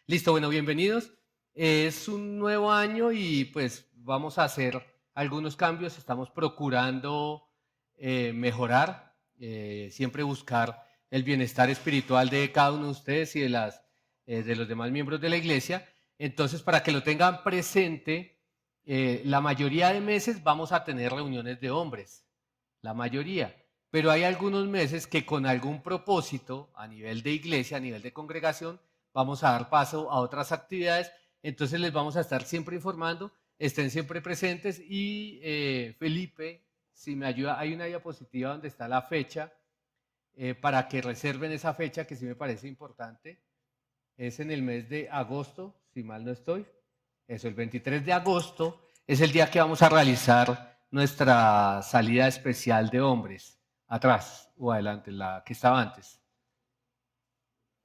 Listo, bueno, bienvenidos. Es un nuevo año y pues vamos a hacer algunos cambios. Estamos procurando mejorar, siempre buscar el bienestar espiritual de cada uno de ustedes y de los demás miembros de la iglesia. Entonces, para que lo tengan presente, la mayoría de meses vamos a tener reuniones de hombres, la mayoría. Pero hay algunos meses que con algún propósito a nivel de iglesia, a nivel de congregación, vamos a dar paso a otras actividades, entonces les vamos a estar siempre informando, estén siempre presentes y Felipe, si me ayuda, hay una diapositiva donde está la fecha para que reserven esa fecha que sí me parece importante, es en el mes de agosto, si mal no estoy, eso, el 23 de agosto es el día que vamos a realizar nuestra salida especial de hombres, atrás o adelante, la que estaba antes.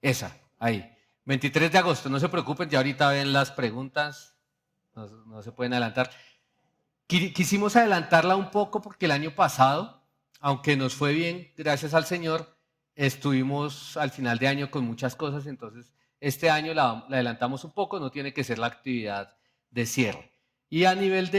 Esa, ahí. 23 de agosto, no se preocupen, ya ahorita ven las preguntas, no se pueden adelantar. Quisimos adelantarla un poco porque el año pasado, aunque nos fue bien, gracias al Señor, estuvimos al final de año con muchas cosas, entonces este año la adelantamos un poco, no tiene que ser la actividad de cierre. Y a nivel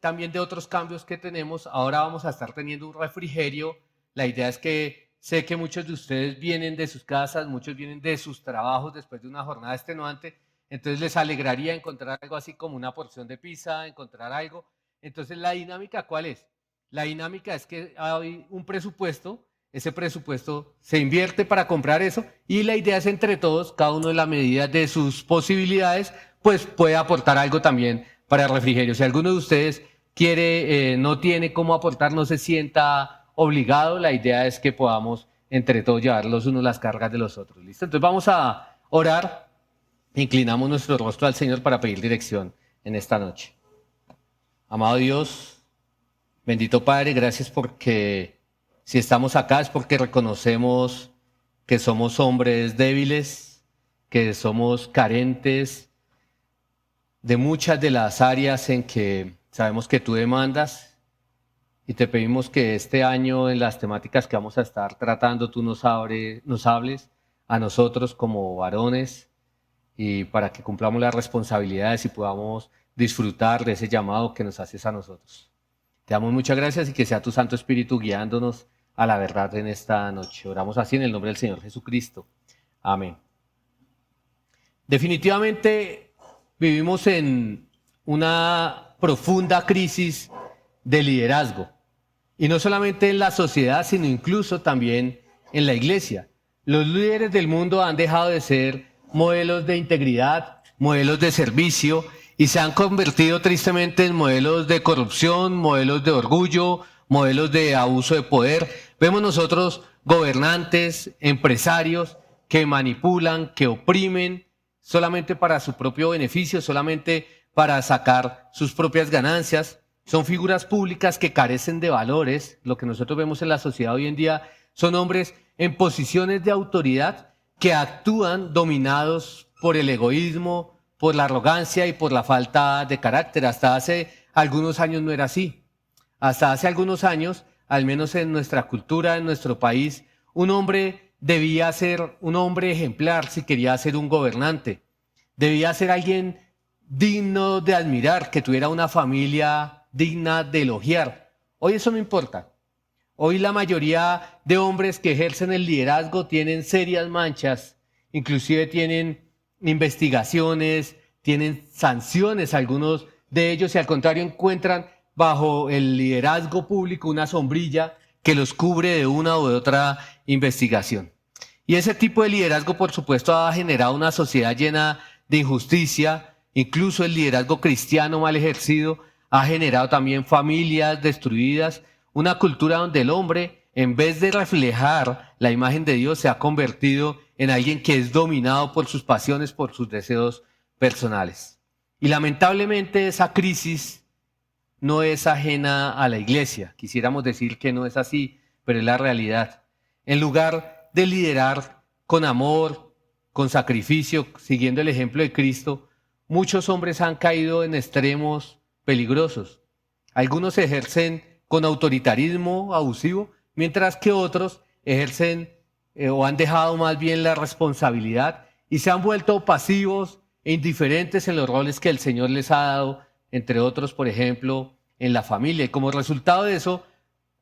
también de otros cambios que tenemos, ahora vamos a estar teniendo un refrigerio. La idea es que sé que muchos de ustedes vienen de sus casas, muchos vienen de sus trabajos después de una jornada extenuante, entonces les alegraría encontrar algo así como una porción de pizza, encontrar algo. Entonces, ¿la dinámica cuál es? La dinámica es que hay un presupuesto, ese presupuesto se invierte para comprar eso y la idea es entre todos, cada uno en la medida de sus posibilidades, pues puede aportar algo también para el refrigerio. Si alguno de ustedes quiere, no tiene cómo aportar, no se sienta obligado, la idea es que podamos entre todos llevar los unos las cargas de los otros. ¿Listo? Entonces vamos a orar, inclinamos nuestro rostro al Señor para pedir dirección en esta noche. Amado Dios, bendito Padre, gracias porque si estamos acá es porque reconocemos que somos hombres débiles, que somos carentes de muchas de las áreas en que sabemos que tú demandas y te pedimos que este año en las temáticas que vamos a estar tratando tú nos hables a nosotros como varones y para que cumplamos las responsabilidades y podamos disfrutar de ese llamado que nos haces a nosotros. Te damos muchas gracias y que sea tu Santo Espíritu guiándonos a la verdad en esta noche. Oramos así en el nombre del Señor Jesucristo. Amén. Definitivamente vivimos en una profunda crisis de liderazgo. Y no solamente en la sociedad, sino incluso también en la iglesia. Los líderes del mundo han dejado de ser modelos de integridad, modelos de servicio, y se han convertido tristemente en modelos de corrupción, modelos de orgullo, modelos de abuso de poder. Vemos nosotros gobernantes, empresarios que manipulan, que oprimen solamente para su propio beneficio, solamente para sacar sus propias ganancias. Son figuras públicas que carecen de valores. Lo que nosotros vemos en la sociedad hoy en día son hombres en posiciones de autoridad que actúan dominados por el egoísmo, por la arrogancia y por la falta de carácter. Hasta hace algunos años no era así. Hasta hace algunos años, al menos en nuestra cultura, en nuestro país, un hombre debía ser un hombre ejemplar si quería ser un gobernante. Debía ser alguien digno de admirar, que tuviera una familia digna de elogiar. Hoy eso no importa. Hoy la mayoría de hombres que ejercen el liderazgo tienen serias manchas, inclusive tienen investigaciones, tienen sanciones, algunos de ellos, y al contrario encuentran bajo el liderazgo público una sombrilla que los cubre de una o de otra investigación. Y ese tipo de liderazgo, por supuesto, ha generado una sociedad llena de injusticia, incluso el liderazgo cristiano mal ejercido ha generado también familias destruidas, una cultura donde el hombre, en vez de reflejar la imagen de Dios, se ha convertido en alguien que es dominado por sus pasiones, por sus deseos personales. Y lamentablemente esa crisis no es ajena a la iglesia. Quisiéramos decir que no es así, pero es la realidad. En lugar de liderar con amor, con sacrificio, siguiendo el ejemplo de Cristo, muchos hombres han caído en extremos peligrosos. Algunos ejercen con autoritarismo abusivo, mientras que otros ejercen o han dejado más bien la responsabilidad y se han vuelto pasivos e indiferentes en los roles que el Señor les ha dado, entre otros, por ejemplo, en la familia. Y como resultado de eso,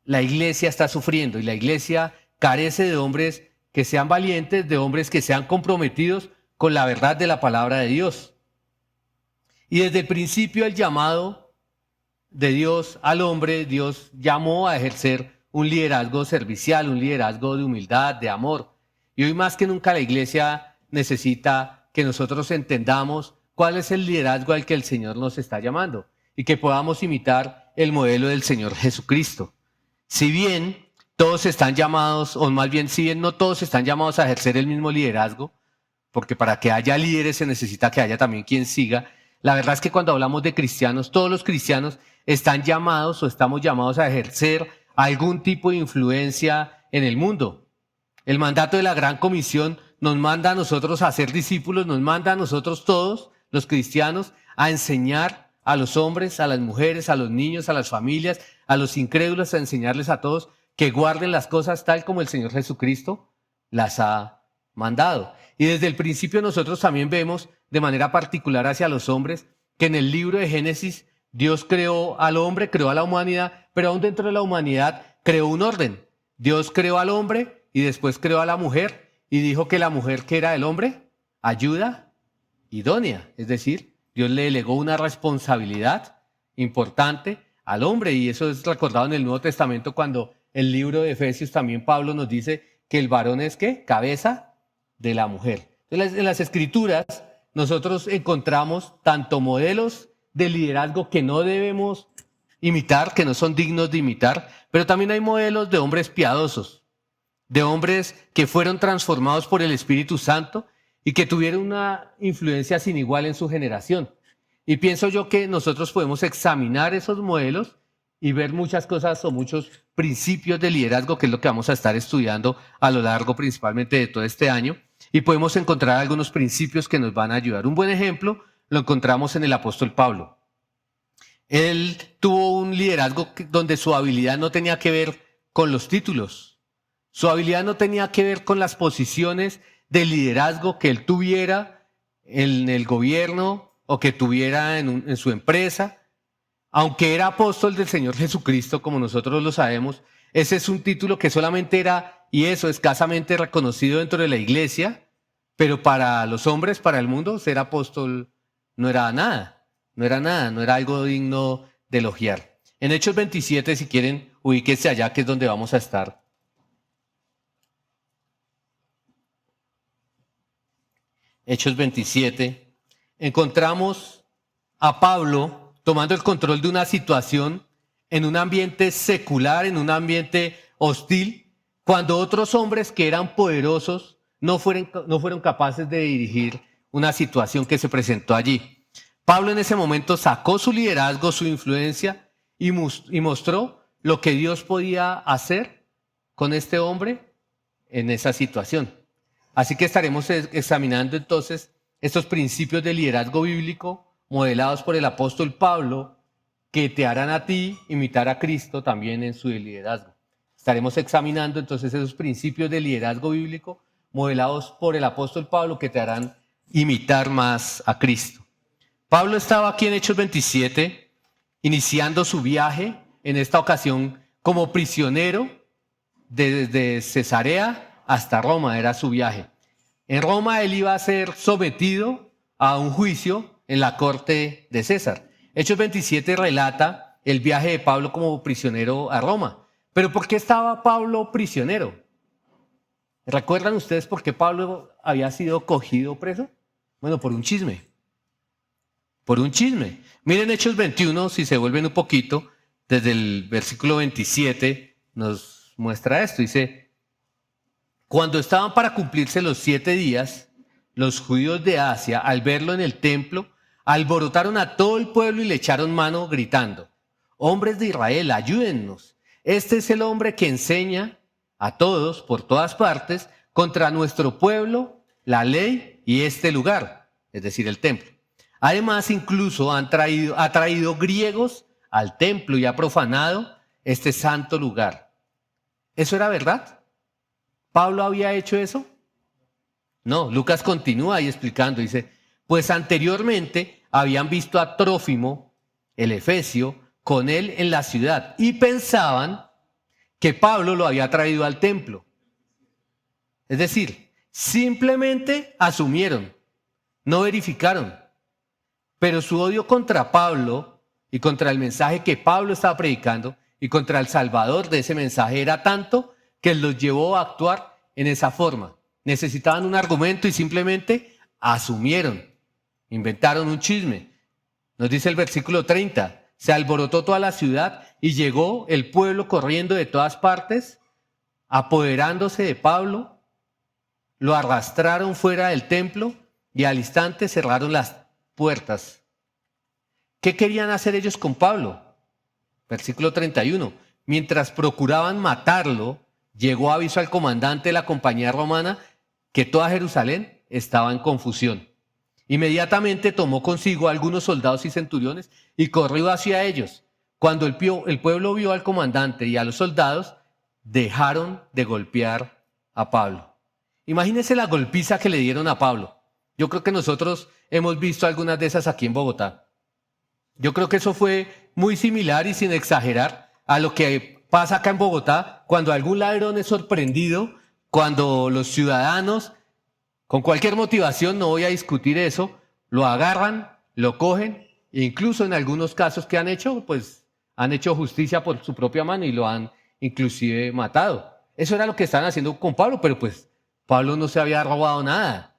la iglesia está sufriendo y la iglesia carece de hombres que sean valientes, de hombres que sean comprometidos con la verdad de la palabra de Dios. Y desde el principio el llamado de Dios al hombre, Dios llamó a ejercer un liderazgo servicial, un liderazgo de humildad, de amor. Y hoy más que nunca la iglesia necesita que nosotros entendamos cuál es el liderazgo al que el Señor nos está llamando y que podamos imitar el modelo del Señor Jesucristo. Si bien todos están llamados, o más bien si bien no todos están llamados a ejercer el mismo liderazgo, porque para que haya líderes se necesita que haya también quien siga, la verdad es que cuando hablamos de cristianos, todos los cristianos están llamados o estamos llamados a ejercer algún tipo de influencia en el mundo. El mandato de la Gran Comisión nos manda a nosotros a ser discípulos, nos manda a nosotros todos, los cristianos, a enseñar a los hombres, a las mujeres, a los niños, a las familias, a los incrédulos, a enseñarles a todos que guarden las cosas tal como el Señor Jesucristo las ha mandado. Y desde el principio nosotros también vemos de manera particular hacia los hombres que en el libro de Génesis Dios creó al hombre, creó a la humanidad, pero aún dentro de la humanidad creó un orden. Dios creó al hombre y después creó a la mujer y dijo que la mujer, que era del hombre, ayuda idónea. Es decir, Dios le delegó una responsabilidad importante al hombre y eso es recordado en el Nuevo Testamento cuando el libro de Efesios también Pablo nos dice que el varón es ¿qué? Cabeza de la mujer. Entonces, en las Escrituras nosotros encontramos tanto modelos de liderazgo que no debemos imitar, que no son dignos de imitar, pero también hay modelos de hombres piadosos, de hombres que fueron transformados por el Espíritu Santo y que tuvieron una influencia sin igual en su generación. Y pienso yo que nosotros podemos examinar esos modelos y ver muchas cosas o muchos principios de liderazgo, que es lo que vamos a estar estudiando a lo largo principalmente de todo este año, y podemos encontrar algunos principios que nos van a ayudar. Un buen ejemplo lo encontramos en el apóstol Pablo. Él tuvo un liderazgo donde su habilidad no tenía que ver con los títulos, su habilidad no tenía que ver con las posiciones de liderazgo que él tuviera en el gobierno o que tuviera en su empresa. Aunque era apóstol del Señor Jesucristo, como nosotros lo sabemos, ese es un título que solamente era, y eso, escasamente reconocido dentro de la iglesia, pero para los hombres, para el mundo, ser apóstol no era nada, no era algo digno de elogiar. En Hechos 27, si quieren, ubíquense allá, que es donde vamos a estar. Hechos 27, encontramos a Pablo tomando el control de una situación en un ambiente secular, en un ambiente hostil, cuando otros hombres que eran poderosos no fueron capaces de dirigir una situación que se presentó allí. Pablo en ese momento sacó su liderazgo, su influencia y mostró lo que Dios podía hacer con este hombre en esa situación. Así que estaremos examinando entonces estos principios de liderazgo bíblico modelados por el apóstol Pablo, que te harán a ti imitar a Cristo también en su liderazgo. Estaremos examinando entonces esos principios de liderazgo bíblico modelados por el apóstol Pablo, que te harán imitar más a Cristo. Pablo estaba aquí en Hechos 27, iniciando su viaje, en esta ocasión como prisionero desde Cesarea hasta Roma, era su viaje. En Roma él iba a ser sometido a un juicio en la corte de César. Hechos 27 relata el viaje de Pablo como prisionero a Roma. ¿Pero por qué estaba Pablo prisionero? ¿Recuerdan ustedes por qué Pablo había sido cogido preso? Bueno, por un chisme. Por un chisme. Miren Hechos 21, si se vuelven un poquito, desde el versículo 27 nos muestra esto. Dice: cuando estaban para cumplirse los 7 días, los judíos de Asia, al verlo en el templo, alborotaron a todo el pueblo y le echaron mano gritando: hombres de Israel, ayúdennos. Este es el hombre que enseña a todos por todas partes contra nuestro pueblo, la ley y este lugar, es decir, el templo. Además, incluso ha traído griegos al templo y ha profanado este santo lugar. ¿Eso era verdad? ¿Pablo había hecho eso? No, Lucas continúa ahí explicando, dice, pues anteriormente habían visto a Trófimo, el efesio, con él en la ciudad y pensaban que Pablo lo había traído al templo. Es decir, simplemente asumieron, no verificaron, pero su odio contra Pablo y contra el mensaje que Pablo estaba predicando y contra el Salvador de ese mensaje era tanto que los llevó a actuar en esa forma. Necesitaban un argumento y simplemente asumieron, inventaron un chisme. Nos dice el versículo 30, se alborotó toda la ciudad y llegó el pueblo corriendo de todas partes, apoderándose de Pablo, lo arrastraron fuera del templo y al instante cerraron las puertas. ¿Qué querían hacer ellos con Pablo? Versículo 31. Mientras procuraban matarlo, llegó aviso al comandante de la compañía romana que toda Jerusalén estaba en confusión. Inmediatamente tomó consigo a algunos soldados y centuriones y corrió hacia ellos. Cuando el pueblo vio al comandante y a los soldados, dejaron de golpear a Pablo. Imagínense la golpiza que le dieron a Pablo. Yo creo que nosotros hemos visto algunas de esas aquí en Bogotá. Yo creo que eso fue muy similar y sin exagerar a lo que pasa acá en Bogotá cuando algún ladrón es sorprendido, cuando los ciudadanos, con cualquier motivación, no voy a discutir eso, lo agarran, lo cogen e incluso en algunos casos que han hecho, pues han hecho justicia por su propia mano y lo han inclusive matado. Eso era lo que estaban haciendo con Pablo, pero pues Pablo no se había robado nada.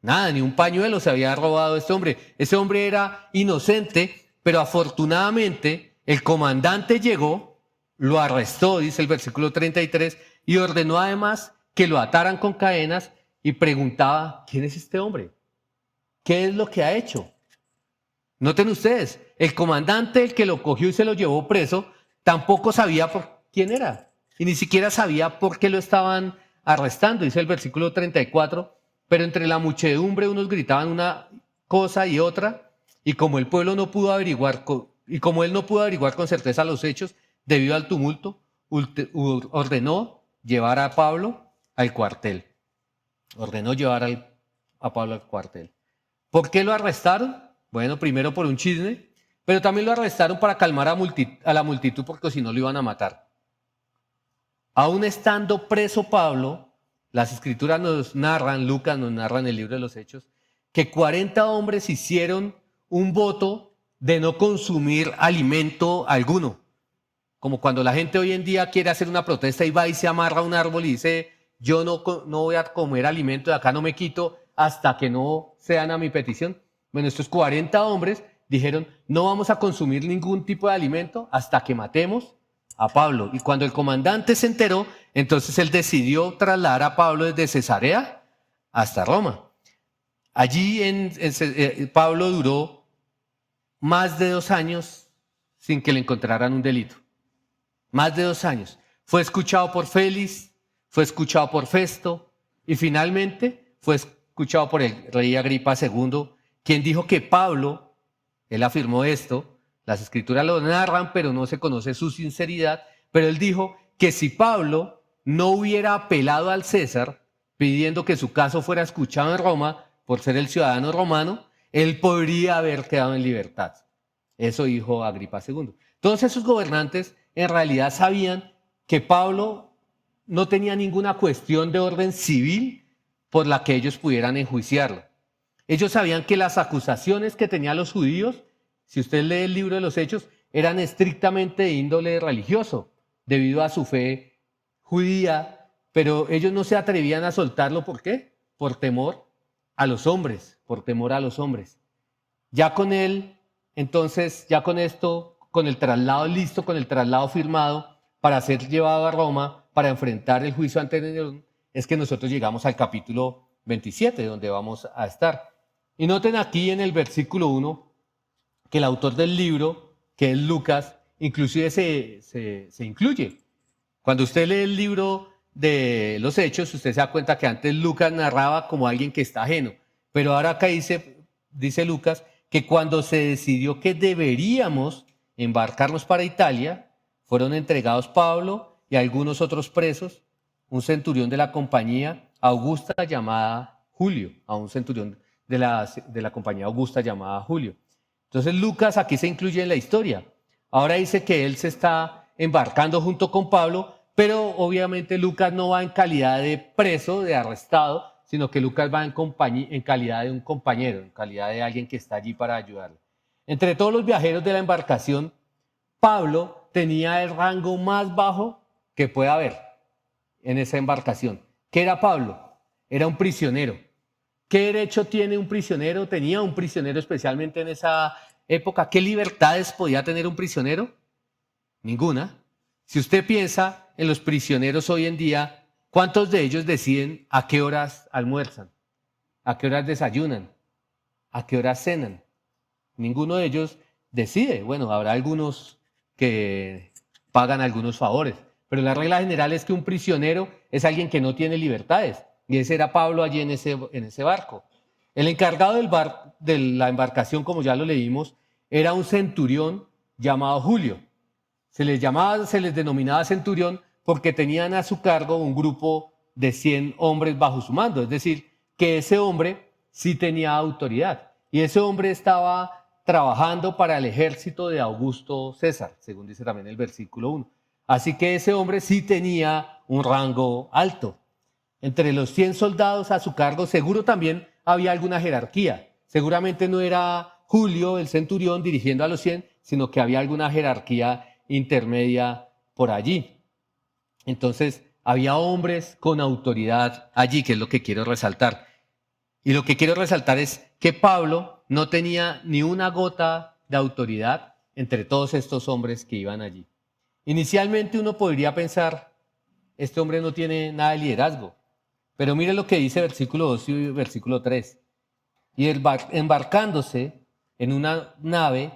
Nada, ni un pañuelo se había robado este hombre. Ese hombre era inocente, pero afortunadamente el comandante llegó, lo arrestó, dice el versículo 33, y ordenó además que lo ataran con cadenas y preguntaba, ¿quién es este hombre? ¿Qué es lo que ha hecho? Noten ustedes, el comandante, el que lo cogió y se lo llevó preso, tampoco sabía por quién era y ni siquiera sabía por qué lo estaban arrestando, dice el versículo 34, pero entre la muchedumbre unos gritaban una cosa y otra, y como el pueblo no pudo averiguar, y como él no pudo averiguar con certeza los hechos debido al tumulto, ordenó llevar a Pablo al cuartel. Ordenó llevar a Pablo al cuartel. ¿Por qué lo arrestaron? Bueno, primero por un chisme, pero también lo arrestaron para calmar a la multitud porque si no lo iban a matar. Aún estando preso Pablo, las escrituras nos narran, Lucas nos narra en el libro de los Hechos, que 40 hombres hicieron un voto de no consumir alimento alguno. Como cuando la gente hoy en día quiere hacer una protesta y va y se amarra a un árbol y dice, yo no voy a comer alimento, de acá no me quito hasta que no sean a mi petición. Bueno, estos 40 hombres dijeron, no vamos a consumir ningún tipo de alimento hasta que matemos a Pablo. Y cuando el comandante se enteró, entonces él decidió trasladar a Pablo desde Cesarea hasta Roma. Allí Pablo duró más de 2 años sin que le encontraran un delito. Más de 2 años. Fue escuchado por Félix, fue escuchado por Festo y finalmente fue escuchado por el rey Agripa II, quien dijo que Pablo, él afirmó esto, las escrituras lo narran, pero no se conoce su sinceridad, pero él dijo que si Pablo no hubiera apelado al César pidiendo que su caso fuera escuchado en Roma por ser el ciudadano romano, él podría haber quedado en libertad. Eso dijo Agripa II. Todos esos gobernantes en realidad sabían que Pablo no tenía ninguna cuestión de orden civil por la que ellos pudieran enjuiciarlo. Ellos sabían que las acusaciones que tenían los judíos, si usted lee el libro de los Hechos, eran estrictamente de índole religioso, debido a su fe judía, pero ellos no se atrevían a soltarlo. ¿Por qué? Por temor a los hombres, por temor a los hombres. Ya con él, entonces, ya con esto, con el traslado listo, con el traslado firmado para ser llevado a Roma, para enfrentar el juicio ante Nerón, es que nosotros llegamos al capítulo 27, donde vamos a estar. Y noten aquí en el versículo 1 que el autor del libro, que es Lucas, inclusive se incluye. Cuando usted lee el libro de los Hechos, usted se da cuenta que antes Lucas narraba como alguien que está ajeno, pero ahora acá dice Lucas que cuando se decidió que deberíamos embarcarnos para Italia, fueron entregados Pablo y algunos otros presos, un centurión de la compañía Augusta llamada Julio, a un centurión de la compañía augusta llamada Julio. Entonces Lucas aquí se incluye en la historia. Ahora dice que él se está embarcando junto con Pablo, pero obviamente Lucas no va en calidad de preso, de arrestado, sino que Lucas va en calidad de un compañero, en calidad de alguien que está allí para ayudarle. Entre todos los viajeros de la embarcación, Pablo tenía el rango más bajo que puede haber en esa embarcación. ¿Qué era Pablo? Era un prisionero. ¿Qué derecho tiene un prisionero? Tenía un prisionero especialmente en esa época. ¿Qué libertades podía tener un prisionero? Ninguna. Si usted piensa en los prisioneros hoy en día, ¿cuántos de ellos deciden a qué horas almuerzan? ¿A qué horas desayunan? ¿A qué horas cenan? Ninguno de ellos decide. Bueno, habrá algunos que pagan algunos favores, pero la regla general es que un prisionero es alguien que no tiene libertades. Y ese era Pablo allí en ese barco. El encargado de la embarcación, como ya lo leímos, era un centurión llamado Julio. Se les denominaba centurión porque tenían a su cargo un grupo de 100 hombres bajo su mando. Es decir, que ese hombre sí tenía autoridad. Y ese hombre estaba trabajando para el ejército de Augusto César, según dice también el versículo 1. Así que ese hombre sí tenía un rango alto. Entre los 100 soldados a su cargo, seguro también había alguna jerarquía. Seguramente no era Julio, el centurión, dirigiendo a los 100, sino que había alguna jerarquía intermedia por allí. Entonces, había hombres con autoridad allí, que es lo que quiero resaltar. Y lo que quiero resaltar es que Pablo no tenía ni una gota de autoridad entre todos estos hombres que iban allí. Inicialmente uno podría pensar, este hombre no tiene nada de liderazgo. Pero mire lo que dice versículo 2 y versículo 3. Y embarcándose en una nave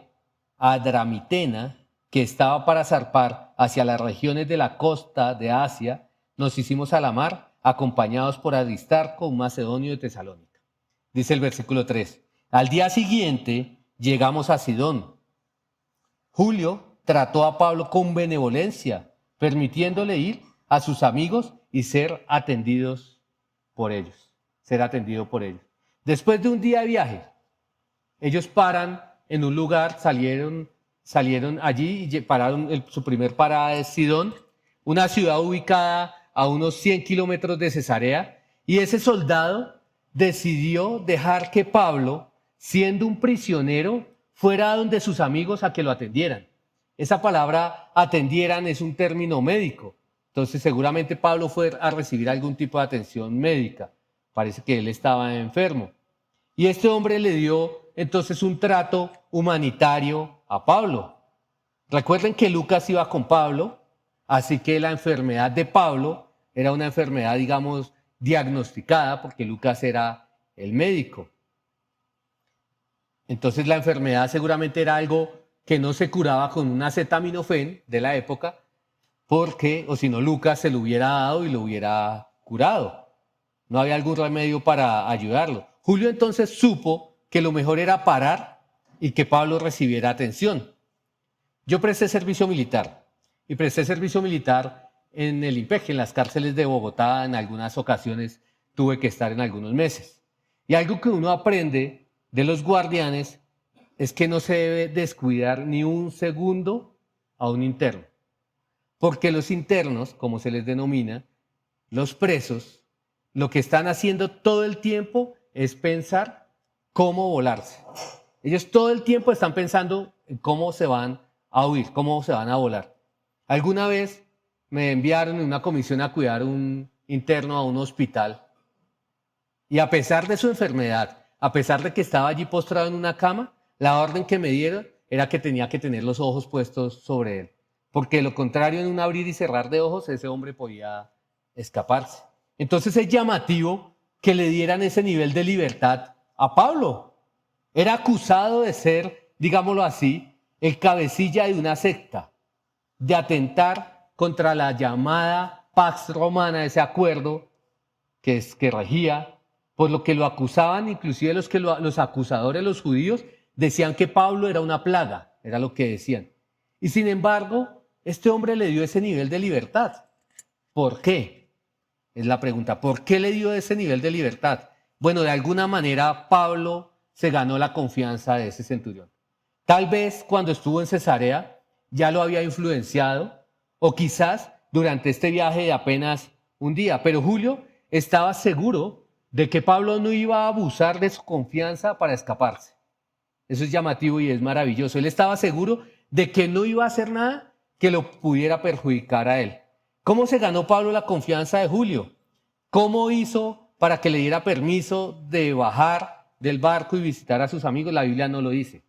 adramitena que estaba para zarpar hacia las regiones de la costa de Asia, nos hicimos a la mar, acompañados por Aristarco, un macedonio de Tesalónica. Dice el versículo 3. Al día siguiente llegamos a Sidón. Julio trató a Pablo con benevolencia, permitiéndole ir a sus amigos y ser atendido por ellos. Después de un día de viaje, ellos paran en un lugar, salieron allí y pararon, su primer parada es Sidón, una ciudad ubicada a unos 100 kilómetros de Cesarea, y ese soldado decidió dejar que Pablo, siendo un prisionero, fuera donde sus amigos a que lo atendieran. Esa palabra atendieran es un término médico. Entonces seguramente Pablo fue a recibir algún tipo de atención médica. Parece que él estaba enfermo. Y este hombre le dio entonces un trato humanitario a Pablo. Recuerden que Lucas iba con Pablo, así que la enfermedad de Pablo era una enfermedad, digamos, diagnosticada, porque Lucas era el médico. Entonces la enfermedad seguramente era algo que no se curaba con un acetaminofén de la época, porque, o si no, Lucas se lo hubiera dado y lo hubiera curado. No había algún remedio para ayudarlo. Julio entonces supo que lo mejor era parar y que Pablo recibiera atención. Yo presté servicio militar y presté servicio militar en el IMPEC, en las cárceles de Bogotá. En algunas ocasiones tuve que estar en algunos meses. Y algo que uno aprende de los guardianes es que no se debe descuidar ni un segundo a un interno. Porque los internos, como se les denomina, los presos, lo que están haciendo todo el tiempo es pensar cómo volarse. Ellos todo el tiempo están pensando en cómo se van a huir, cómo se van a volar. Alguna vez me enviaron en una comisión a cuidar un interno a un hospital y a pesar de su enfermedad, a pesar de que estaba allí postrado en una cama, la orden que me dieron era que tenía que tener los ojos puestos sobre él. Porque de lo contrario, en un abrir y cerrar de ojos, ese hombre podía escaparse. Entonces es llamativo que le dieran ese nivel de libertad a Pablo. Era acusado de ser, digámoslo así, el cabecilla de una secta, de atentar contra la llamada Pax Romana, ese acuerdo que regía, por lo que lo acusaban, inclusive los acusadores, los judíos, decían que Pablo era una plaga, era lo que decían. Y sin embargo, este hombre le dio ese nivel de libertad. ¿Por qué? Es la pregunta. ¿Por qué le dio ese nivel de libertad? Bueno, de alguna manera Pablo se ganó la confianza de ese centurión. Tal vez cuando estuvo en Cesarea ya lo había influenciado, o quizás durante este viaje de apenas un día, pero Julio estaba seguro de que Pablo no iba a abusar de su confianza para escaparse. Eso es llamativo y es maravilloso. Él estaba seguro de que no iba a hacer nada que lo pudiera perjudicar a él. ¿Cómo se ganó Pablo la confianza de Julio? ¿Cómo hizo para que le diera permiso de bajar del barco y visitar a sus amigos? La Biblia no lo dice.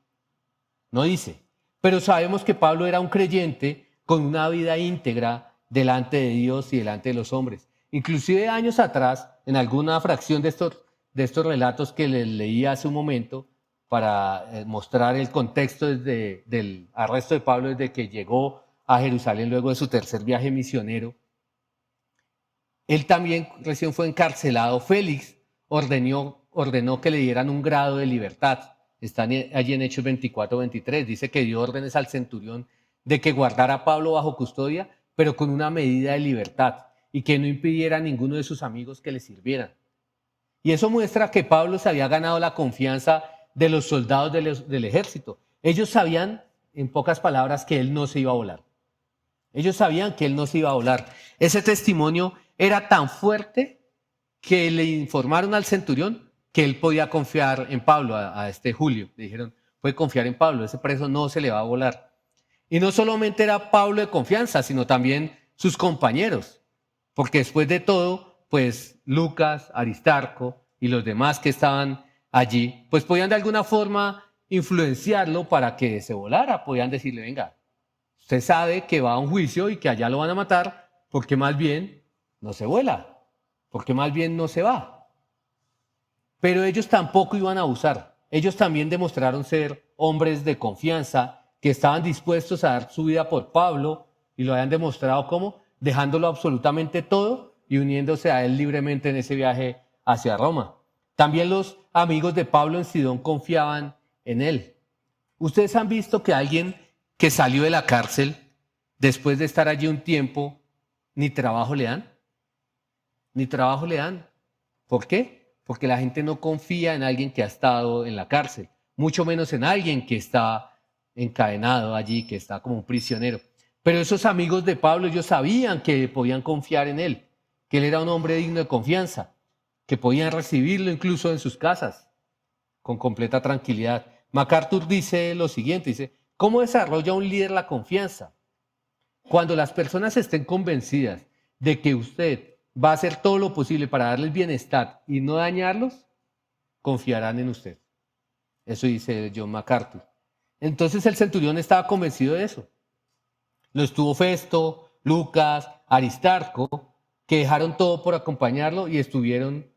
No dice. Pero sabemos que Pablo era un creyente con una vida íntegra delante de Dios y delante de los hombres. Inclusive años atrás, en alguna fracción de estos relatos que les leí hace un momento, para mostrar el contexto del arresto de Pablo desde que llegó a Jerusalén luego de su tercer viaje misionero, él también recién fue encarcelado. Félix ordenó que le dieran un grado de libertad. Están allí en Hechos 24-23. Dice que dio órdenes al centurión de que guardara a Pablo bajo custodia, pero con una medida de libertad y que no impidiera a ninguno de sus amigos que le sirvieran. Y eso muestra que Pablo se había ganado la confianza de los soldados del ejército. Ellos sabían, en pocas palabras, que él no se iba a volar. Ellos sabían que él no se iba a volar. Ese testimonio era tan fuerte que le informaron al centurión que él podía confiar en Pablo, a este Julio. Le dijeron, puede confiar en Pablo, ese preso no se le va a volar. Y no solamente era Pablo de confianza, sino también sus compañeros. Porque después de todo, pues Lucas, Aristarco y los demás que estaban allí, pues podían de alguna forma influenciarlo para que se volara. Podían decirle, venga, usted sabe que va a un juicio y que allá lo van a matar, porque más bien no se vuela, porque más bien no se va. Pero ellos tampoco iban a abusar. Ellos también demostraron ser hombres de confianza que estaban dispuestos a dar su vida por Pablo y lo habían demostrado como dejándolo absolutamente todo y uniéndose a él libremente en ese viaje hacia Roma. También los amigos de Pablo en Sidón confiaban en él. Ustedes han visto que alguien que salió de la cárcel después de estar allí un tiempo, ni trabajo le dan, ni trabajo le dan. ¿Por qué? Porque la gente no confía en alguien que ha estado en la cárcel, mucho menos en alguien que está encadenado allí, que está como un prisionero. Pero esos amigos de Pablo, ellos sabían que podían confiar en él, que él era un hombre digno de confianza, que podían recibirlo incluso en sus casas con completa tranquilidad. MacArthur dice lo siguiente, dice, ¿cómo desarrolla un líder la confianza? Cuando las personas estén convencidas de que usted va a hacer todo lo posible para darles bienestar y no dañarlos, confiarán en usted. Eso dice John MacArthur. Entonces el centurión estaba convencido de eso. Lo estuvo Festo, Lucas, Aristarco, que dejaron todo por acompañarlo y estuvieron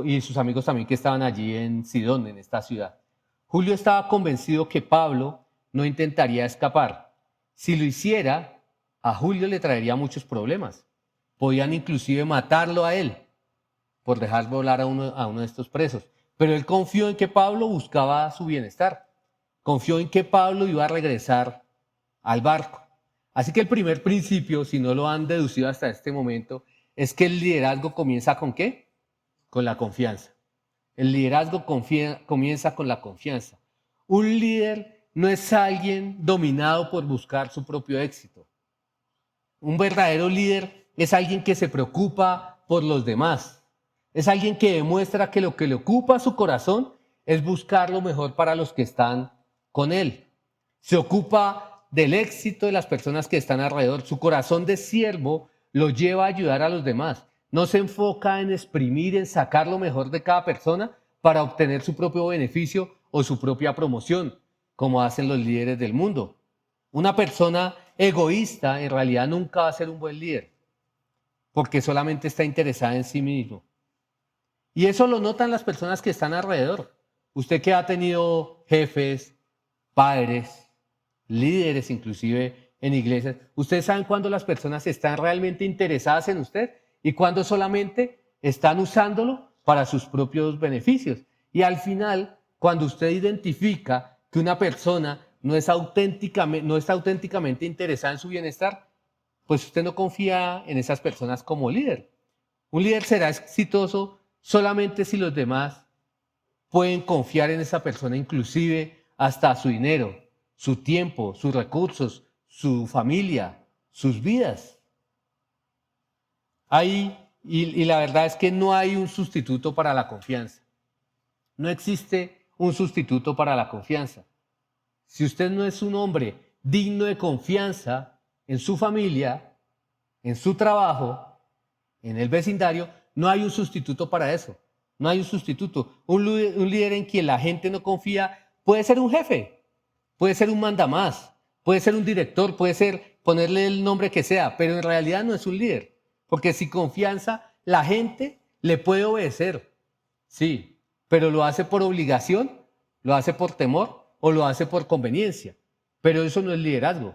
y sus amigos también que estaban allí en Sidón, en esta ciudad. Julio estaba convencido que Pablo no intentaría escapar. Si lo hiciera, a Julio le traería muchos problemas. Podían inclusive matarlo a él por dejar volar a uno de estos presos. Pero él confió en que Pablo buscaba su bienestar. Confió en que Pablo iba a regresar al barco. Así que el primer principio, si no lo han deducido hasta este momento, es que el liderazgo comienza ¿con qué? Con la confianza. El liderazgo comienza con la confianza. Un líder no es alguien dominado por buscar su propio éxito. Un verdadero líder es alguien que se preocupa por los demás. Es alguien que demuestra que lo que le ocupa su corazón es buscar lo mejor para los que están con él. Se ocupa del éxito de las personas que están alrededor. Su corazón de siervo lo lleva a ayudar a los demás. No se enfoca en exprimir, en sacar lo mejor de cada persona para obtener su propio beneficio o su propia promoción, como hacen los líderes del mundo. Una persona egoísta en realidad nunca va a ser un buen líder, porque solamente está interesada en sí mismo. Y eso lo notan las personas que están alrededor. Usted que ha tenido jefes, padres, líderes inclusive en iglesias, ustedes saben cuándo las personas están realmente interesadas en usted y cuándo solamente están usándolo para sus propios beneficios. Y al final, cuando usted identifica que una persona no está auténticamente interesada en su bienestar, pues usted no confía en esas personas como líder. Un líder será exitoso solamente si los demás pueden confiar en esa persona, inclusive hasta su dinero, su tiempo, sus recursos, su familia, sus vidas. Y la verdad es que no hay un sustituto para la confianza. No existe un sustituto para la confianza. Si usted no es un hombre digno de confianza en su familia, en su trabajo, en el vecindario, no hay un sustituto para eso. No hay un sustituto. Un líder en quien la gente no confía puede ser un jefe, puede ser un mandamás, puede ser un director, puede ser ponerle el nombre que sea, pero en realidad no es un líder. Porque sin confianza la gente le puede obedecer, sí, pero lo hace por obligación, lo hace por temor o lo hace por conveniencia. Pero eso no es liderazgo.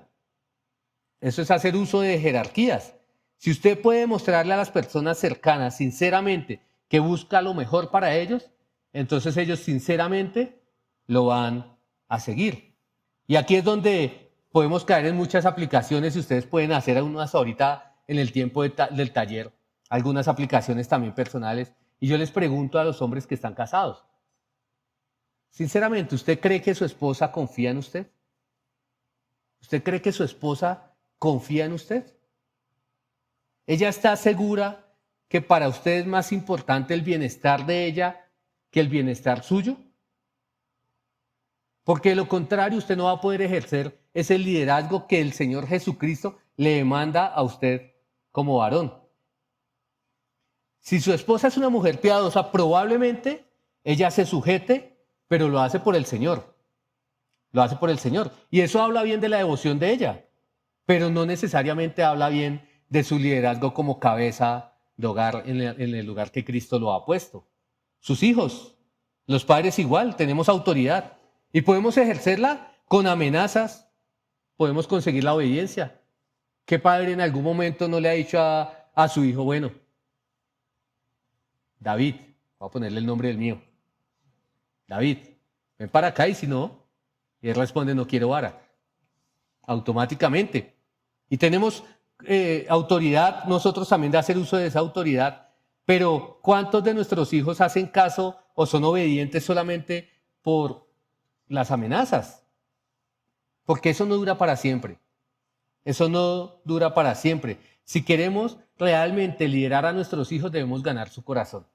Eso es hacer uso de jerarquías. Si usted puede mostrarle a las personas cercanas sinceramente que busca lo mejor para ellos, entonces ellos sinceramente lo van a seguir. Y aquí es donde podemos caer en muchas aplicaciones y ustedes pueden hacer unas ahorita en el tiempo del taller, algunas aplicaciones también personales. Y yo les pregunto a los hombres que están casados, sinceramente, ¿usted cree que su esposa confía en usted? ¿Usted cree que su esposa confía en usted? ¿Ella está segura que para usted es más importante el bienestar de ella que el bienestar suyo? Porque de lo contrario, usted no va a poder ejercer ese liderazgo que el Señor Jesucristo le demanda a usted como varón. Si su esposa es una mujer piadosa, probablemente ella se sujete, pero lo hace por el Señor. Lo hace por el Señor. Y eso habla bien de la devoción de ella, pero no necesariamente habla bien de su liderazgo como cabeza de hogar en el lugar que Cristo lo ha puesto. Sus hijos, los padres igual, tenemos autoridad y podemos ejercerla con amenazas, podemos conseguir la obediencia. ¿Qué padre en algún momento no le ha dicho a su hijo, bueno, David, voy a ponerle el nombre del mío, David, ven para acá y si no, y él responde, no quiero vara, automáticamente. Y tenemos autoridad nosotros también de hacer uso de esa autoridad, pero ¿cuántos de nuestros hijos hacen caso o son obedientes solamente por las amenazas? Porque eso no dura para siempre. Eso no dura para siempre. Si queremos realmente liderar a nuestros hijos, debemos ganar su corazón.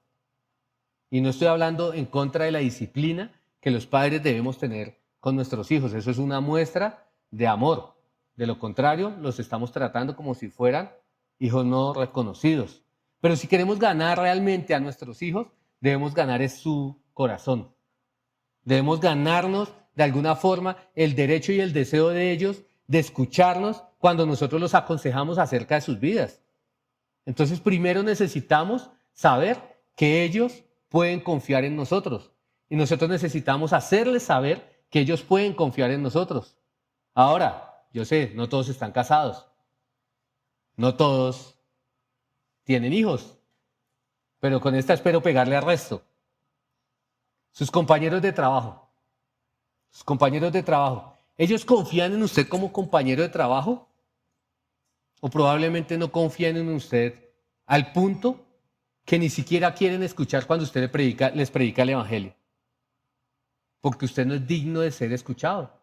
Y no estoy hablando en contra de la disciplina que los padres debemos tener con nuestros hijos. Eso es una muestra de amor. De lo contrario, los estamos tratando como si fueran hijos no reconocidos. Pero si queremos ganar realmente a nuestros hijos, debemos ganar su corazón. Debemos ganarnos de alguna forma el derecho y el deseo de ellos de escucharnos cuando nosotros los aconsejamos acerca de sus vidas. Entonces, primero necesitamos saber que ellos pueden confiar en nosotros y nosotros necesitamos hacerles saber que ellos pueden confiar en nosotros. Ahora, yo sé, no todos están casados, no todos tienen hijos, pero con esta espero pegarle al resto. Sus compañeros de trabajo, ¿ellos confían en usted como compañero de trabajo? ¿O probablemente no confían en usted al punto que ni siquiera quieren escuchar cuando usted les predica el Evangelio? Porque usted no es digno de ser escuchado.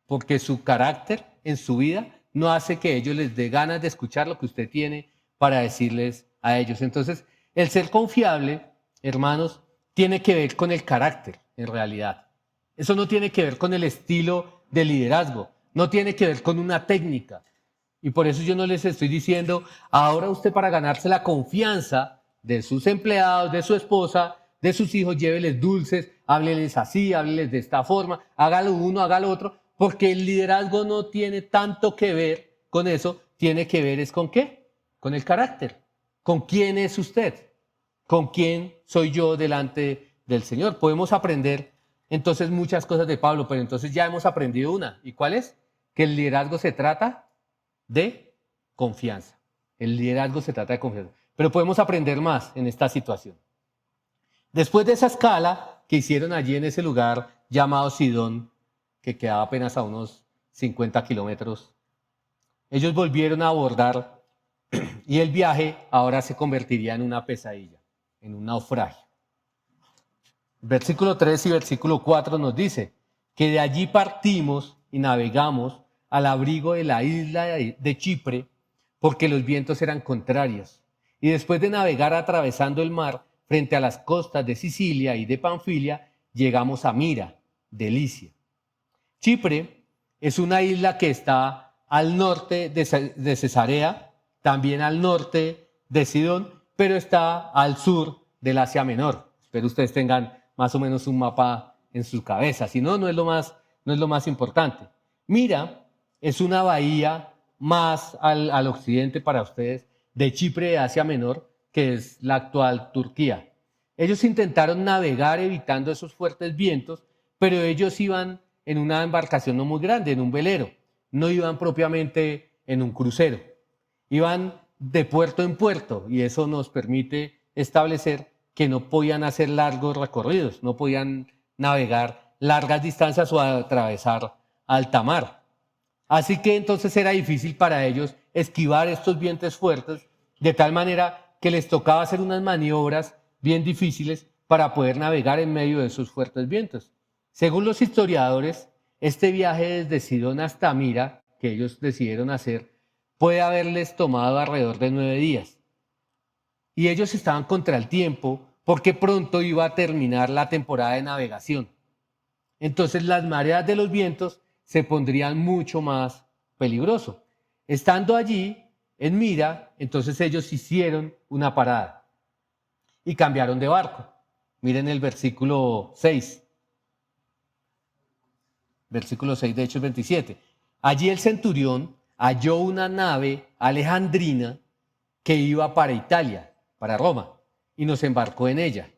Porque su carácter en su vida no hace que ellos les dé ganas de escuchar lo que usted tiene para decirles a ellos. Entonces, el ser confiable, hermanos, tiene que ver con el carácter, en realidad. Eso no tiene que ver con el estilo de liderazgo, no tiene que ver con una técnica. Y por eso yo no les estoy diciendo, ahora usted para ganarse la confianza de sus empleados, de su esposa, de sus hijos, lléveles dulces, hábleles así, hábleles de esta forma, hágalo uno, hágalo otro, porque el liderazgo no tiene tanto que ver con eso, tiene que ver es con qué, con el carácter, con quién es usted, con quién soy yo delante del Señor. Podemos aprender entonces muchas cosas de Pablo, pero entonces ya hemos aprendido una. ¿Y cuál es? Que el liderazgo se trata de confianza. El liderazgo se trata de confianza. Pero podemos aprender más en esta situación. Después de esa escala que hicieron allí en ese lugar llamado Sidón, que quedaba apenas a unos 50 kilómetros, ellos volvieron a abordar y el viaje ahora se convertiría en una pesadilla. en un naufragio. Versículo 3 y versículo 4 nos dice que de allí partimos y navegamos al abrigo de la isla de Chipre, porque los vientos eran contrarios. Y después de navegar atravesando el mar frente a las costas de Sicilia y de Panfilia, llegamos a Mira, de Licia. Chipre es una isla que está al norte de Cesarea, también al norte de Sidón, pero está al sur del Asia Menor. Espero ustedes tengan más o menos un mapa en su cabeza, si no, no es lo más importante. Mira, es una bahía más al occidente para ustedes de Chipre de Asia Menor, que es la actual Turquía. Ellos intentaron navegar evitando esos fuertes vientos, pero ellos iban en una embarcación no muy grande, en un velero, no iban propiamente en un crucero, iban de puerto en puerto, y eso nos permite establecer que no podían hacer largos recorridos, no podían navegar largas distancias o atravesar alta mar. Así que entonces era difícil para ellos esquivar estos vientos fuertes, de tal manera que les tocaba hacer unas maniobras bien difíciles para poder navegar en medio de esos fuertes vientos. Según los historiadores, este viaje desde Sidón hasta Mira, que ellos decidieron hacer, puede haberles tomado alrededor de 9 días. Y ellos estaban contra el tiempo porque pronto iba a terminar la temporada de navegación. Entonces las mareas de los vientos se pondrían mucho más peligroso. Estando allí, en Mira, entonces ellos hicieron una parada y cambiaron de barco. Miren el versículo 6. Versículo 6 de Hechos 27. Allí el centurión halló una nave alejandrina que iba para Italia, para Roma, y nos embarcó en ella.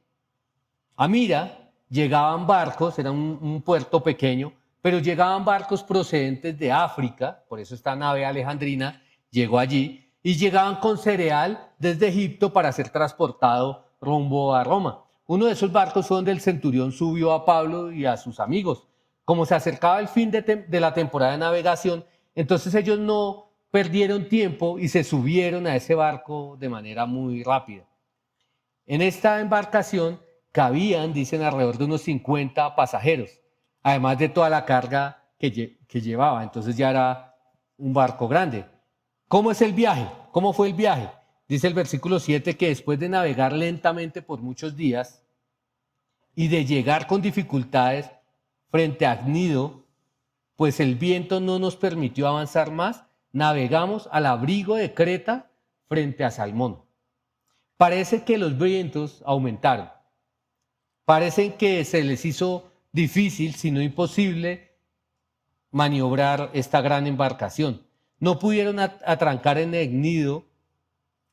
A Mira llegaban barcos, era un puerto pequeño, pero llegaban barcos procedentes de África, por eso esta nave alejandrina llegó allí, y llegaban con cereal desde Egipto para ser transportado rumbo a Roma. Uno de esos barcos fue donde el centurión subió a Pablo y a sus amigos. Como se acercaba el fin de la temporada de navegación, entonces ellos no perdieron tiempo y se subieron a ese barco de manera muy rápida. En esta embarcación cabían, dicen, alrededor de unos 50 pasajeros, además de toda la carga que llevaba. Entonces ya era un barco grande. ¿Cómo es el viaje? ¿Cómo fue el viaje? Dice el versículo 7 que después de navegar lentamente por muchos días y de llegar con dificultades frente a Gnido, pues el viento no nos permitió avanzar más, navegamos al abrigo de Creta frente a Salmón. Parece que los vientos aumentaron. Parece que se les hizo difícil, si no imposible, maniobrar esta gran embarcación. No pudieron atrancar en el Gnido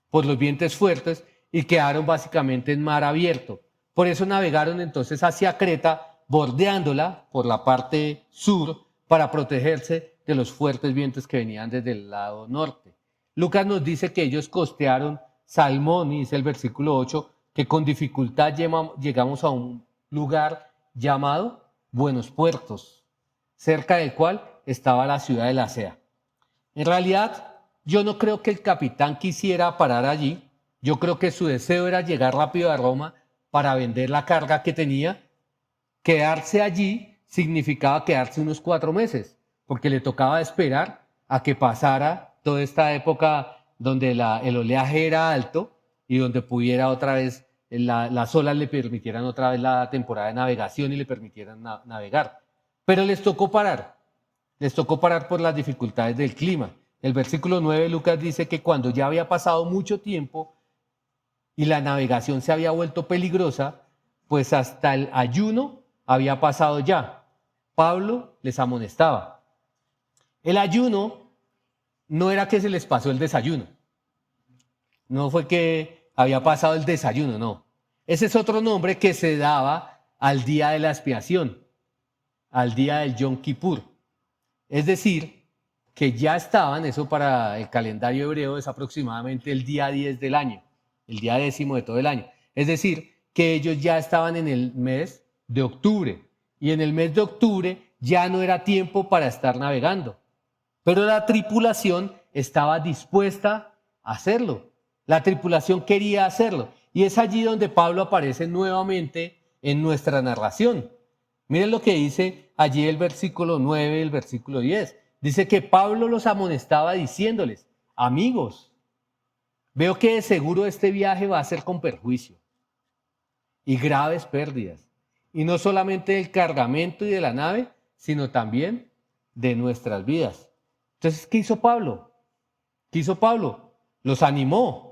por los vientos fuertes y quedaron básicamente en mar abierto. Por eso navegaron entonces hacia Creta, bordeándola por la parte sur para protegerse de los fuertes vientos que venían desde el lado norte. Lucas nos dice que ellos costearon Salmón, y dice el versículo 8, que con dificultad llegamos a un lugar llamado Buenos Puertos, cerca del cual estaba la ciudad de Lasea. En realidad, yo no creo que el capitán quisiera parar allí. Yo creo que su deseo era llegar rápido a Roma para vender la carga que tenía. Quedarse allí significaba quedarse unos 4 meses, porque le tocaba esperar a que pasara toda esta época donde el oleaje era alto y donde pudiera otra vez, las olas le permitieran otra vez la temporada de navegación y le permitieran navegar. Pero les tocó parar por las dificultades del clima. El versículo 9 Lucas dice que cuando ya había pasado mucho tiempo y la navegación se había vuelto peligrosa, pues hasta el ayuno había pasado ya. Pablo les amonestaba. El ayuno no era que se les pasó el desayuno. No fue que había pasado el desayuno, no. Ese es otro nombre que se daba al día de la expiación, al día del Yom Kippur. Es decir, que ya estaban, eso para el calendario hebreo es aproximadamente el día 10 del año, el día 10º de todo el año. Es decir, que ellos ya estaban en el mes de octubre, y en el mes de octubre ya no era tiempo para estar navegando. Pero la tripulación estaba dispuesta a hacerlo. La tripulación quería hacerlo. Y es allí donde Pablo aparece nuevamente en nuestra narración. Miren lo que dice allí el versículo 9 y el versículo 10. Dice que Pablo los amonestaba diciéndoles: amigos, veo que de seguro este viaje va a ser con perjuicio y graves pérdidas. Y no solamente del cargamento y de la nave, sino también de nuestras vidas. Entonces, ¿qué hizo Pablo? ¿Qué hizo Pablo? Los animó.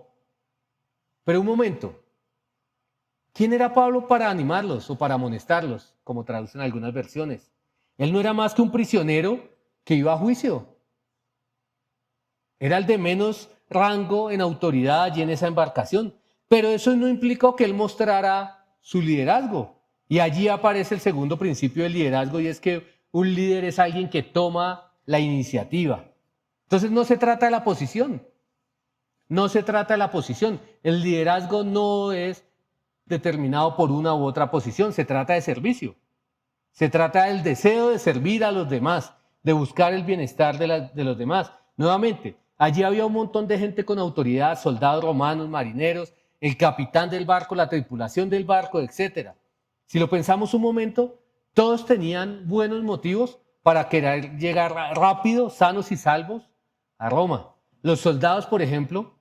Pero un momento, ¿quién era Pablo para animarlos o para amonestarlos, como traducen algunas versiones? Él no era más que un prisionero que iba a juicio. Era el de menos rango en autoridad allí en esa embarcación. Pero eso no implicó que él mostrara su liderazgo. Y allí aparece el segundo principio del liderazgo, y es que un líder es alguien que toma la iniciativa. Entonces no se trata de la posición. No se trata de la posición. El liderazgo no es determinado por una u otra posición. Se trata de servicio. Se trata del deseo de servir a los demás, de buscar el bienestar de los demás. Nuevamente, allí había un montón de gente con autoridad, soldados romanos, marineros, el capitán del barco, la tripulación del barco, etc. Si lo pensamos un momento, todos tenían buenos motivos para querer llegar rápido, sanos y salvos a Roma. Los soldados, por ejemplo,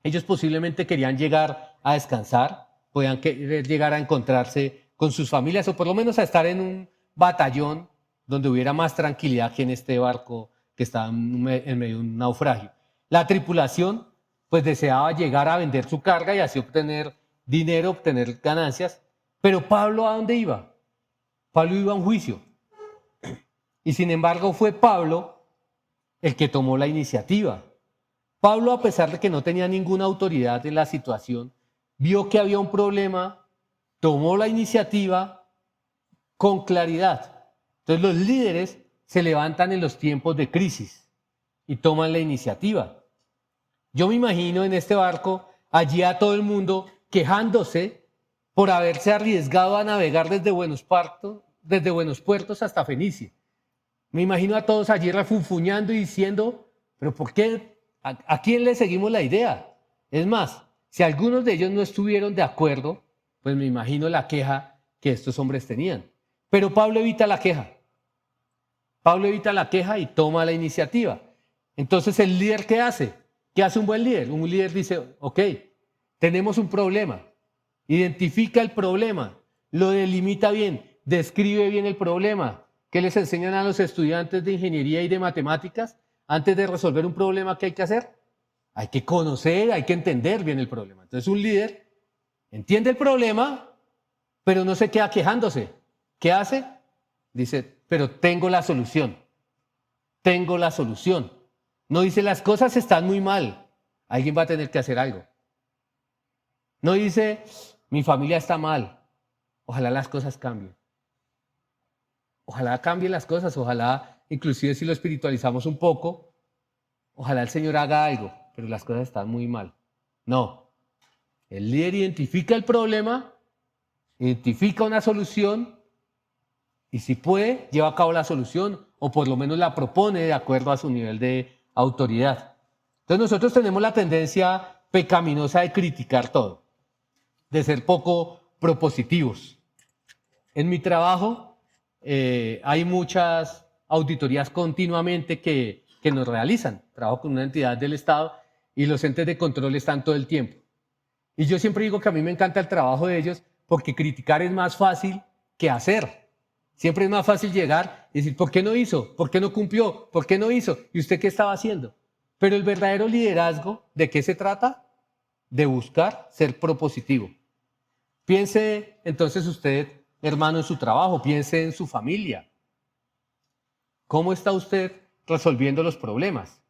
ellos posiblemente querían llegar a descansar, podían querer llegar a encontrarse con sus familias o por lo menos a estar en un batallón donde hubiera más tranquilidad que en este barco que estaba en medio de un naufragio. La tripulación pues deseaba llegar a vender su carga y así obtener dinero, obtener ganancias. Pero Pablo, ¿a dónde iba? Pablo iba a un juicio. Y sin embargo fue Pablo el que tomó la iniciativa. Pablo, a pesar de que no tenía ninguna autoridad en la situación, vio que había un problema, tomó la iniciativa con claridad. Entonces los líderes se levantan en los tiempos de crisis y toman la iniciativa. Yo me imagino en este barco allí a todo el mundo quejándose por haberse arriesgado a navegar desde Buenos Puertos hasta Fenicia. Me imagino a todos allí refunfuñando y diciendo, pero ¿por qué? ¿A quién le seguimos la idea? Es más, si algunos de ellos no estuvieron de acuerdo, pues me imagino la queja que estos hombres tenían. Pero Pablo evita la queja. Pablo evita la queja y toma la iniciativa. Entonces, ¿el líder qué hace? ¿Qué hace un buen líder? Un líder dice, ok, tenemos un problema. Identifica el problema, lo delimita bien, describe bien el problema. ¿Qué les enseñan a los estudiantes de ingeniería y de matemáticas antes de resolver un problema? ¿Qué hay que hacer? Hay que conocer, hay que entender bien el problema. Entonces un líder entiende el problema, pero no se queda quejándose. ¿Qué hace? Dice, pero tengo la solución. Tengo la solución. No dice, las cosas están muy mal. Alguien va a tener que hacer algo. No dice, mi familia está mal. Ojalá las cosas cambien. Ojalá cambien las cosas, ojalá, inclusive si lo espiritualizamos un poco, ojalá el Señor haga algo, pero las cosas están muy mal. No, el líder identifica el problema, identifica una solución y si puede, lleva a cabo la solución o por lo menos la propone de acuerdo a su nivel de autoridad. Entonces nosotros tenemos la tendencia pecaminosa de criticar todo, de ser poco propositivos. En mi trabajo hay muchas auditorías continuamente que nos realizan. Trabajo con una entidad del Estado y los entes de control están todo el tiempo. Y yo siempre digo que a mí me encanta el trabajo de ellos porque criticar es más fácil que hacer. Siempre es más fácil llegar y decir, ¿por qué no hizo? ¿Por qué no cumplió? ¿Por qué no hizo? ¿Y usted qué estaba haciendo? Pero el verdadero liderazgo, ¿de qué se trata? De buscar ser propositivo. Piense entonces usted, hermano, en su trabajo, piense en su familia. ¿Cómo está usted resolviendo los problemas?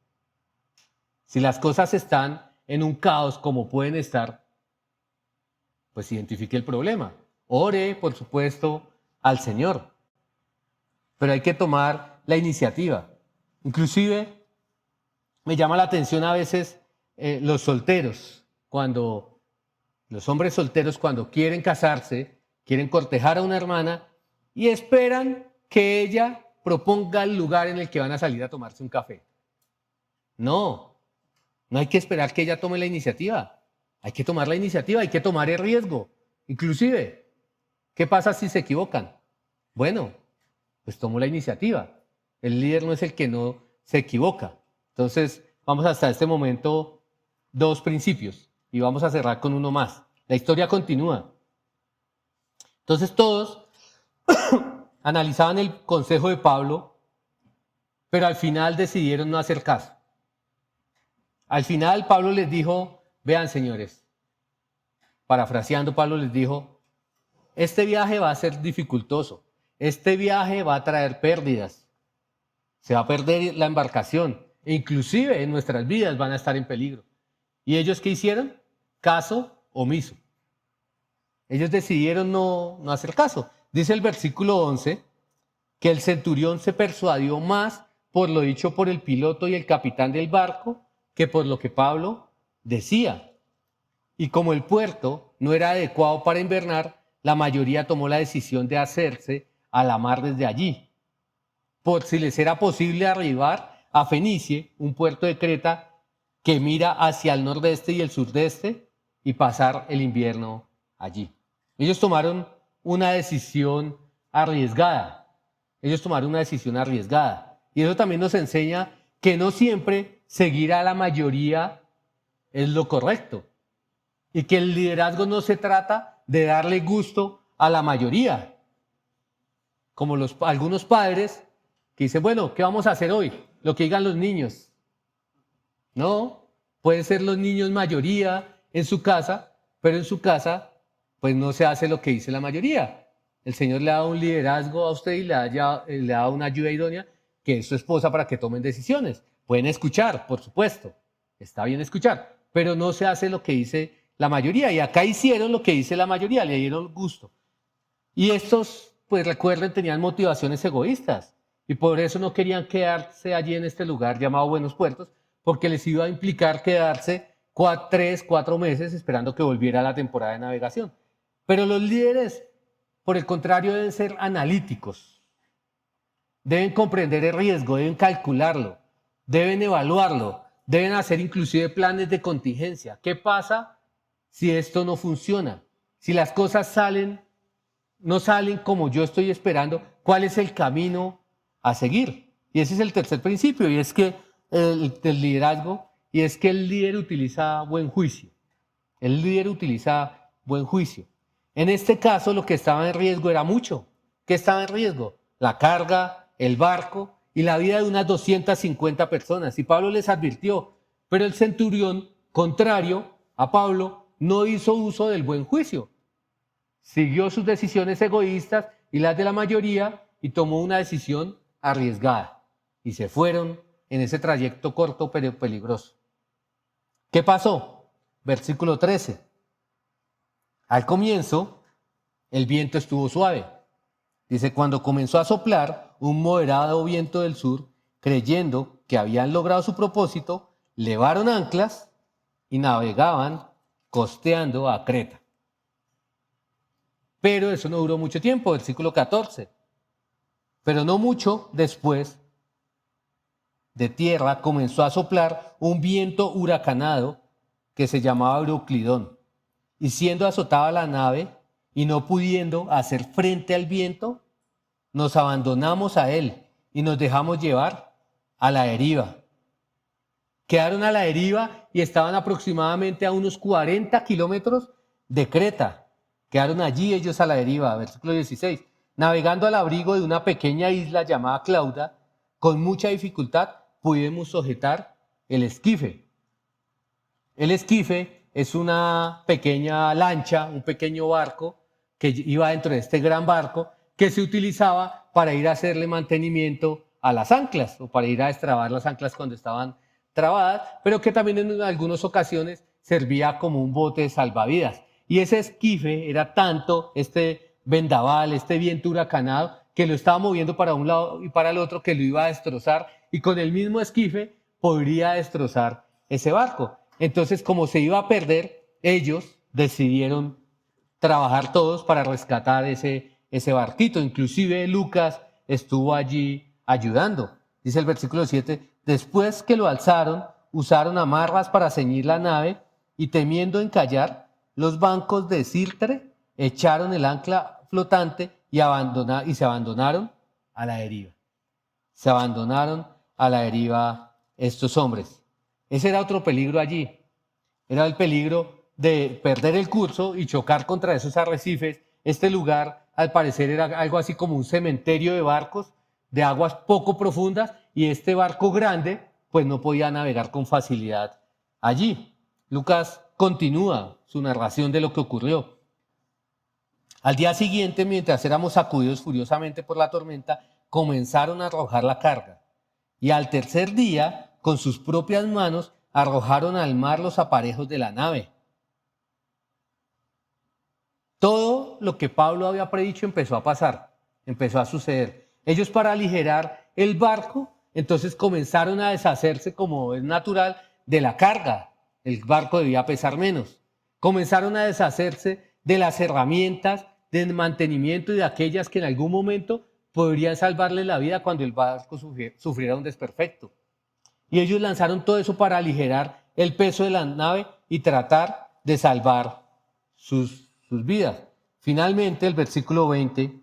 Si las cosas están en un caos como pueden estar, pues identifique el problema. Ore, por supuesto, al Señor. Pero hay que tomar la iniciativa. Inclusive me llama la atención a veces los solteros, los hombres solteros cuando quieren casarse, quieren cortejar a una hermana y esperan que ella proponga el lugar en el que van a salir a tomarse un café. No hay que esperar que ella tome la iniciativa. Hay que tomar la iniciativa, hay que tomar el riesgo. Inclusive, ¿qué pasa si se equivocan? Bueno, pues tomo la iniciativa. El líder no es el que no se equivoca. Entonces, vamos hasta este momento 2 principios y vamos a cerrar con uno más. La historia continúa. Entonces todos analizaban el consejo de Pablo, pero al final decidieron no hacer caso. Al final Pablo les dijo, vean señores, parafraseando Pablo les dijo, este viaje va a ser dificultoso, este viaje va a traer pérdidas, se va a perder la embarcación, e inclusive en nuestras vidas van a estar en peligro. ¿Y ellos qué hicieron? Caso omiso. Ellos decidieron no hacer caso. Dice el versículo 11 que el centurión se persuadió más por lo dicho por el piloto y el capitán del barco que por lo que Pablo decía. Y como el puerto no era adecuado para invernar, la mayoría tomó la decisión de hacerse a la mar desde allí, por si les era posible arribar a Fenicie, un puerto de Creta que mira hacia el nordeste y el sudeste, y pasar el invierno allí. Ellos tomaron una decisión arriesgada. Ellos tomaron una decisión arriesgada. Y eso también nos enseña que no siempre seguir a la mayoría es lo correcto. Y que el liderazgo no se trata de darle gusto a la mayoría. Como algunos padres que dicen, bueno, ¿qué vamos a hacer hoy? Lo que digan los niños. No, pueden ser los niños mayoría en su casa, pero en su casa pues no se hace lo que dice la mayoría. El Señor le ha dado un liderazgo a usted y le ha dado una ayuda idónea, que es su esposa, para que tomen decisiones. Pueden escuchar, por supuesto, está bien escuchar, pero no se hace lo que dice la mayoría. Y acá hicieron lo que dice la mayoría, le dieron gusto. Y estos, pues recuerden, tenían motivaciones egoístas y por eso no querían quedarse allí en este lugar llamado Buenos Puertos, porque les iba a implicar quedarse 3, 4 meses esperando que volviera la temporada de navegación. Pero los líderes, por el contrario, deben ser analíticos, deben comprender el riesgo, deben calcularlo, deben evaluarlo, deben hacer inclusive planes de contingencia. ¿Qué pasa si esto no funciona? Si las cosas no salen como yo estoy esperando, ¿cuál es el camino a seguir? Y ese es el tercer principio, y es que el liderazgo, y es que el líder utiliza buen juicio. El líder utiliza buen juicio. En este caso, lo que estaba en riesgo era mucho. ¿Qué estaba en riesgo? La carga, el barco y la vida de unas 250 personas. Y Pablo les advirtió, pero el centurión, contrario a Pablo, no hizo uso del buen juicio. Siguió sus decisiones egoístas y las de la mayoría y tomó una decisión arriesgada. Y se fueron en ese trayecto corto pero peligroso. ¿Qué pasó? Versículo 13. Al comienzo, el viento estuvo suave. Dice, cuando comenzó a soplar un moderado viento del sur, creyendo que habían logrado su propósito, levaron anclas y navegaban costeando a Creta. Pero eso no duró mucho tiempo, versículo 14. Pero no mucho después, de tierra comenzó a soplar un viento huracanado que se llamaba Euroclidón. Y siendo azotada la nave y no pudiendo hacer frente al viento, nos abandonamos a él y nos dejamos llevar a la deriva. Quedaron a la deriva y estaban aproximadamente a unos 40 kilómetros de Creta. Quedaron allí ellos a la deriva, versículo 16. Navegando al abrigo de una pequeña isla llamada Clauda, con mucha dificultad pudimos sujetar el esquife. El esquife es una pequeña lancha, un pequeño barco que iba dentro de este gran barco que se utilizaba para ir a hacerle mantenimiento a las anclas o para ir a destrabar las anclas cuando estaban trabadas, pero que también en algunas ocasiones servía como un bote salvavidas. Y ese esquife era tanto este vendaval, este viento huracanado, que lo estaba moviendo para un lado y para el otro, que lo iba a destrozar, y con el mismo esquife podría destrozar ese barco. Entonces, como se iba a perder, ellos decidieron trabajar todos para rescatar ese barquito. Inclusive Lucas estuvo allí ayudando. Dice el versículo 7, después que lo alzaron, usaron amarras para ceñir la nave y temiendo encallar, los bancos de Sirte echaron el ancla flotante y se abandonaron a la deriva. Se abandonaron a la deriva estos hombres. Ese era otro peligro allí. Era el peligro de perder el curso y chocar contra esos arrecifes. Este lugar, al parecer, era algo así como un cementerio de barcos de aguas poco profundas, y este barco grande pues no podía navegar con facilidad allí. Lucas continúa su narración de lo que ocurrió. Al día siguiente, mientras éramos sacudidos furiosamente por la tormenta, comenzaron a arrojar la carga. Y al tercer día, con sus propias manos, arrojaron al mar los aparejos de la nave. Todo lo que Pablo había predicho empezó a pasar, empezó a suceder. Ellos, para aligerar el barco, entonces comenzaron a deshacerse, como es natural, de la carga. El barco debía pesar menos. Comenzaron a deshacerse de las herramientas de mantenimiento y de aquellas que en algún momento podrían salvarle la vida cuando el barco sufriera un desperfecto. Y ellos lanzaron todo eso para aligerar el peso de la nave y tratar de salvar sus vidas. Finalmente, el versículo 20,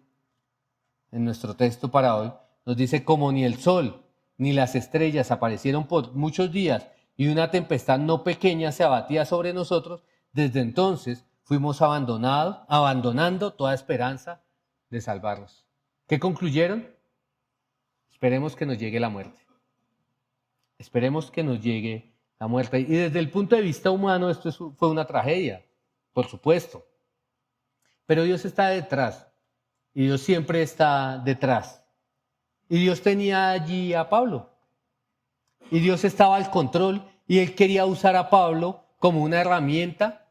en nuestro texto para hoy, nos dice: como ni el sol ni las estrellas aparecieron por muchos días y una tempestad no pequeña se abatía sobre nosotros, desde entonces fuimos abandonando toda esperanza de salvarnos. ¿Qué concluyeron? Esperemos que nos llegue la muerte. Esperemos que nos llegue la muerte. Y desde el punto de vista humano, esto fue una tragedia, por supuesto. Pero Dios está detrás. Y Dios siempre está detrás. Y Dios tenía allí a Pablo. Y Dios estaba al control. Y Él quería usar a Pablo como una herramienta.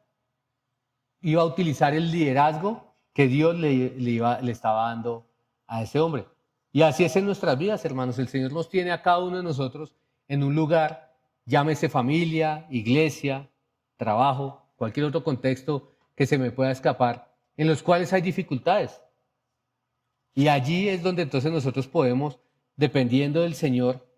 Iba a utilizar el liderazgo que Dios le estaba dando a ese hombre. Y así es en nuestras vidas, hermanos. El Señor nos tiene a cada uno de nosotros en un lugar, llámese familia, iglesia, trabajo, cualquier otro contexto que se me pueda escapar, en los cuales hay dificultades. Y allí es donde entonces nosotros podemos, dependiendo del Señor,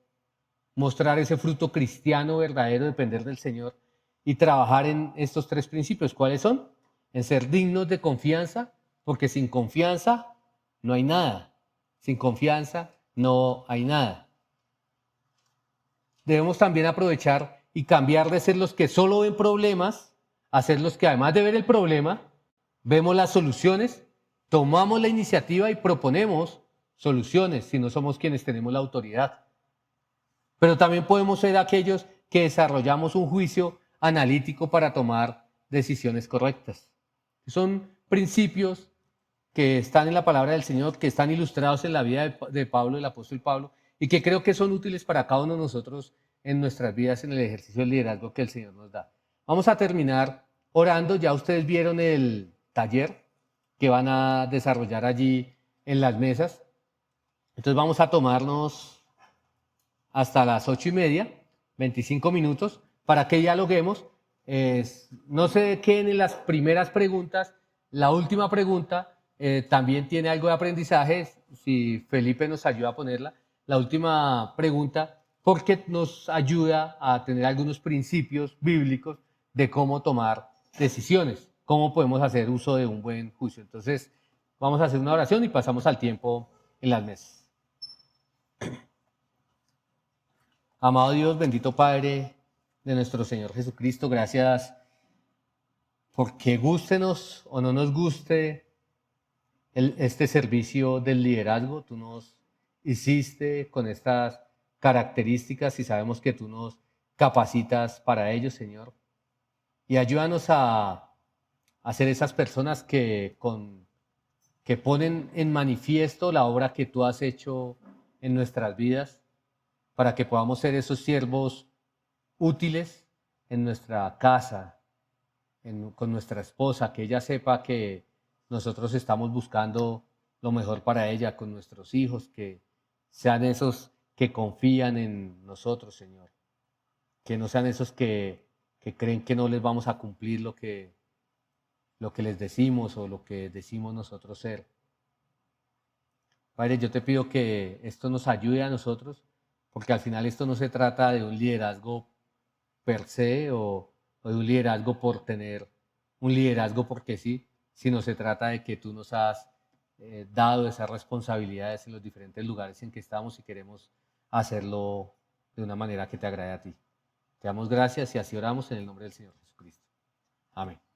mostrar ese fruto cristiano verdadero, depender del Señor y trabajar en estos tres principios. ¿Cuáles son? En ser dignos de confianza, porque sin confianza no hay nada. Sin confianza no hay nada. Debemos también aprovechar y cambiar de ser los que solo ven problemas a ser los que, además de ver el problema, vemos las soluciones, tomamos la iniciativa y proponemos soluciones, si no somos quienes tenemos la autoridad. Pero también podemos ser aquellos que desarrollamos un juicio analítico para tomar decisiones correctas. Son principios que están en la palabra del Señor, que están ilustrados en la vida de Pablo, el apóstol Pablo, y que creo que son útiles para cada uno de nosotros en nuestras vidas, en el ejercicio del liderazgo que el Señor nos da. Vamos a terminar orando. Ya ustedes vieron el taller que van a desarrollar allí en las mesas. Entonces vamos a tomarnos hasta las 8:30, 25 minutos, para que dialoguemos. No se queden en las primeras preguntas. La última pregunta también tiene algo de aprendizaje, si Felipe nos ayuda a ponerla. La última pregunta, porque nos ayuda a tener algunos principios bíblicos de cómo tomar decisiones, cómo podemos hacer uso de un buen juicio. Entonces, vamos a hacer una oración y pasamos al tiempo en las mesas. Amado Dios, bendito Padre de nuestro Señor Jesucristo, gracias porque gústenos o no nos guste este servicio del liderazgo. Tú nos hiciste con estas características y sabemos que tú nos capacitas para ello, Señor. Y ayúdanos a ser esas personas que ponen en manifiesto la obra que tú has hecho en nuestras vidas, para que podamos ser esos siervos útiles en nuestra casa, con nuestra esposa, que ella sepa que nosotros estamos buscando lo mejor para ella, con nuestros hijos, que sean esos que confían en nosotros, Señor, que no sean esos que creen que no les vamos a cumplir lo que les decimos o lo que decimos nosotros ser. Padre, yo te pido que esto nos ayude a nosotros, porque al final esto no se trata de un liderazgo per se o o de un liderazgo por tener un liderazgo porque sí, sino se trata de que tú nos has dado esas responsabilidades en los diferentes lugares en que estamos y queremos hacerlo de una manera que te agrade a ti. Te damos gracias y así oramos en el nombre del Señor Jesucristo. Amén.